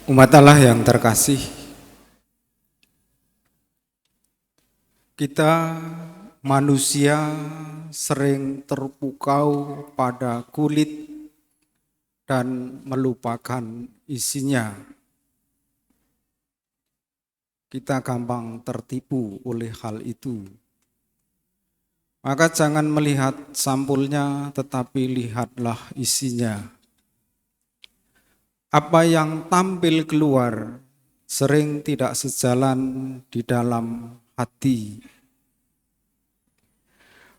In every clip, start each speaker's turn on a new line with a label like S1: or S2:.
S1: Umat Allah yang terkasih, kita manusia sering terpukau pada kulit dan melupakan isinya. Kita gampang tertipu oleh hal itu. Maka jangan melihat sampulnya, tetapi lihatlah isinya. Apa yang tampil keluar sering tidak sejalan di dalam hati.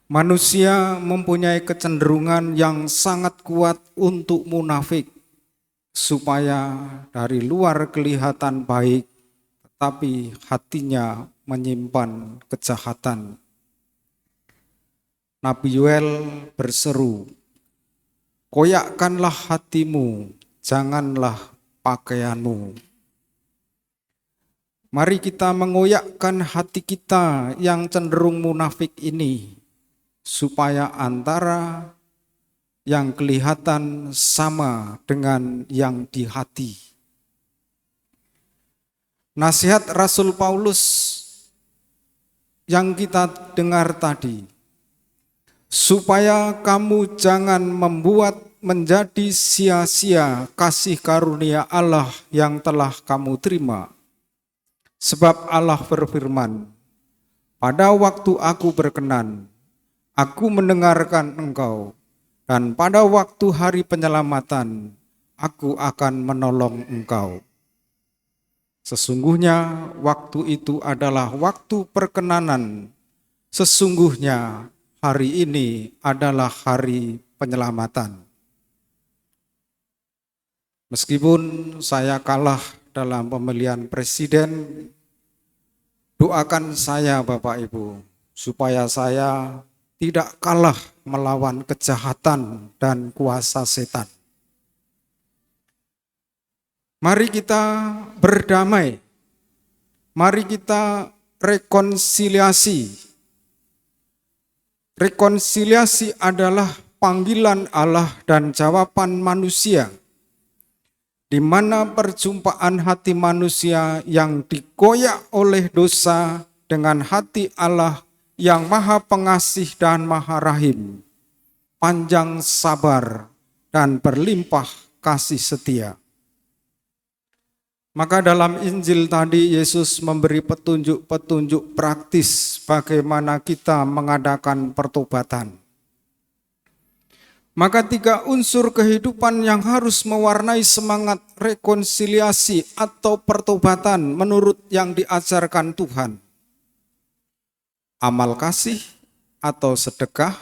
S1: Manusia mempunyai kecenderungan yang sangat kuat untuk munafik, supaya dari luar kelihatan baik, tetapi hatinya menyimpan kejahatan. Nabi Yoel berseru, "Koyakkanlah hatimu, janganlah pakaianmu." Mari kita mengoyakkan hati kita yang cenderung munafik ini, supaya antara yang kelihatan sama dengan yang di hati. Nasihat Rasul Paulus yang kita dengar tadi, supaya kamu jangan membuat menjadi sia-sia kasih karunia Allah yang telah kamu terima. Sebab Allah berfirman, "Pada waktu aku berkenan, aku mendengarkan engkau, dan pada waktu hari penyelamatan, aku akan menolong engkau." Sesungguhnya waktu itu adalah waktu perkenanan. Sesungguhnya hari ini adalah hari penyelamatan. Meskipun saya kalah dalam pemilihan presiden, doakan saya Bapak Ibu, supaya saya tidak kalah melawan kejahatan dan kuasa setan. Mari kita berdamai, mari kita rekonsiliasi. Rekonsiliasi adalah panggilan Allah dan jawaban manusia, di mana perjumpaan hati manusia yang dikoyak oleh dosa dengan hati Allah yang Maha Pengasih dan Maha Rahim, panjang sabar dan berlimpah kasih setia. Maka dalam Injil tadi Yesus memberi petunjuk-petunjuk praktis bagaimana kita mengadakan pertobatan. Maka 3 unsur kehidupan yang harus mewarnai semangat rekonsiliasi atau pertobatan menurut yang diajarkan Tuhan. Amal kasih atau sedekah,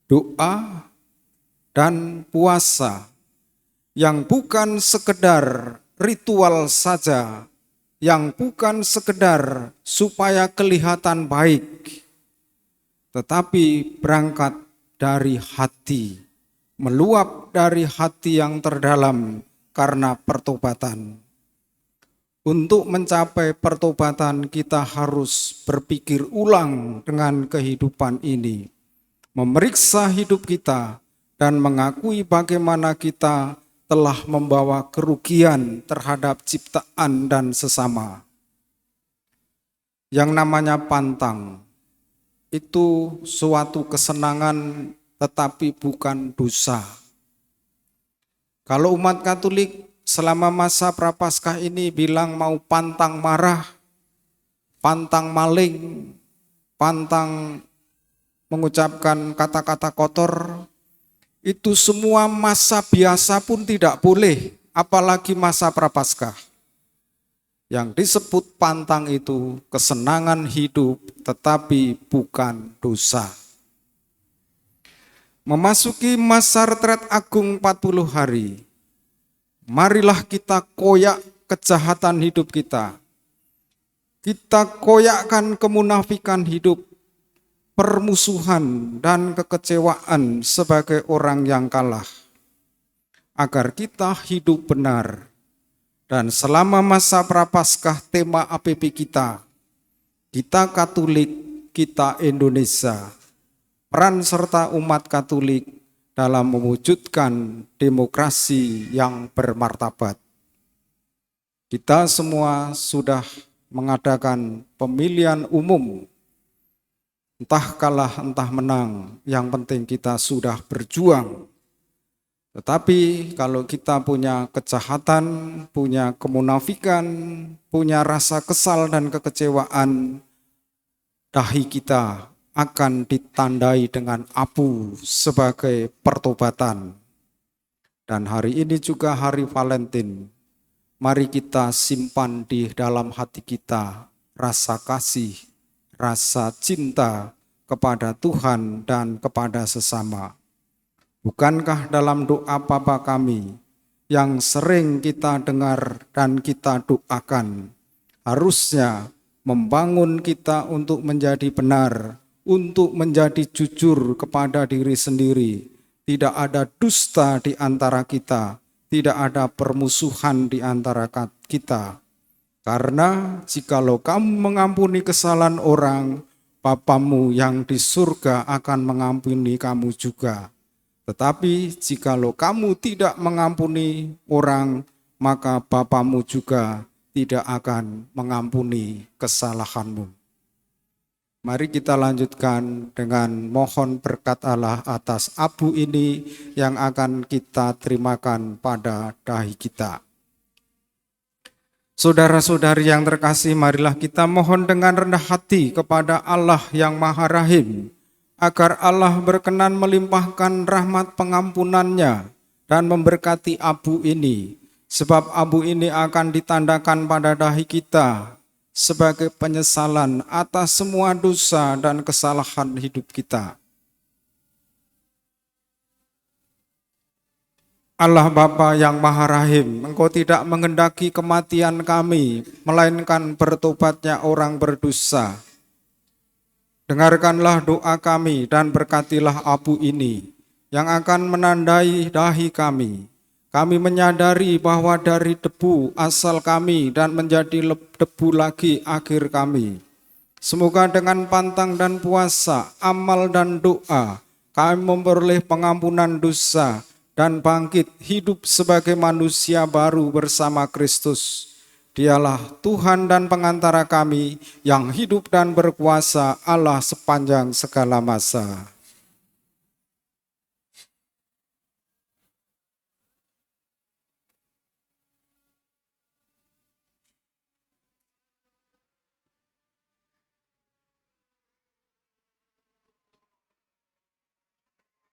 S1: doa, dan puasa yang bukan sekedar ritual saja, yang bukan sekedar supaya kelihatan baik, tetapi berangkat dari hati, meluap dari hati yang terdalam karena pertobatan. Untuk mencapai pertobatan kita harus berpikir ulang dengan kehidupan ini, memeriksa hidup kita dan mengakui bagaimana kita telah membawa kerugian terhadap ciptaan dan sesama. Yang namanya pantang itu suatu kesenangan tetapi bukan dosa. Kalau umat Katolik selama masa Prapaskah ini bilang mau pantang marah, pantang maling, pantang mengucapkan kata-kata kotor, itu semua masa biasa pun tidak boleh, apalagi masa Prapaskah. Yang disebut pantang itu kesenangan hidup, tetapi bukan dosa. Memasuki masa retret agung 40 hari, marilah kita koyak kejahatan hidup kita. Kita koyakkan kemunafikan hidup, permusuhan dan kekecewaan sebagai orang yang kalah, agar kita hidup benar. Dan selama masa Prapaskah tema APP kita Katolik, kita Indonesia, peran serta umat Katolik dalam mewujudkan demokrasi yang bermartabat. Kita semua sudah mengadakan pemilihan umum, entah kalah entah menang, yang penting kita sudah berjuang. Tetapi kalau kita punya kejahatan, punya kemunafikan, punya rasa kesal dan kekecewaan, dahi kita akan ditandai dengan abu sebagai pertobatan. Dan hari ini juga hari Valentin. Mari kita simpan di dalam hati kita rasa kasih, rasa cinta kepada Tuhan dan kepada sesama. Bukankah dalam doa Bapa kami yang sering kita dengar dan kita doakan, harusnya membangun kita untuk menjadi benar, untuk menjadi jujur kepada diri sendiri. Tidak ada dusta di antara kita, tidak ada permusuhan di antara kita. Karena jikalau kamu mengampuni kesalahan orang, Bapamu yang di surga akan mengampuni kamu juga. Tetapi jikalau kamu tidak mengampuni orang, maka Bapamu juga tidak akan mengampuni kesalahanmu. Mari kita lanjutkan dengan mohon berkat Allah atas abu ini yang akan kita terimakan pada dahi kita. Saudara-saudari yang terkasih, marilah kita mohon dengan rendah hati kepada Allah yang Maha Rahim, agar Allah berkenan melimpahkan rahmat pengampunannya dan memberkati abu ini, sebab abu ini akan ditandakan pada dahi kita sebagai penyesalan atas semua dosa dan kesalahan hidup kita. Allah Bapa yang Maha Rahim, Engkau tidak menghendaki kematian kami, melainkan bertobatnya orang berdosa. Dengarkanlah doa kami dan berkatilah abu ini yang akan menandai dahi kami. Kami menyadari bahwa dari debu asal kami dan menjadi debu lagi akhir kami. Semoga dengan pantang dan puasa, amal dan doa, kami memperoleh pengampunan dosa dan bangkit hidup sebagai manusia baru bersama Kristus. Dialah Tuhan dan pengantara kami yang hidup dan berkuasa Allah sepanjang segala masa.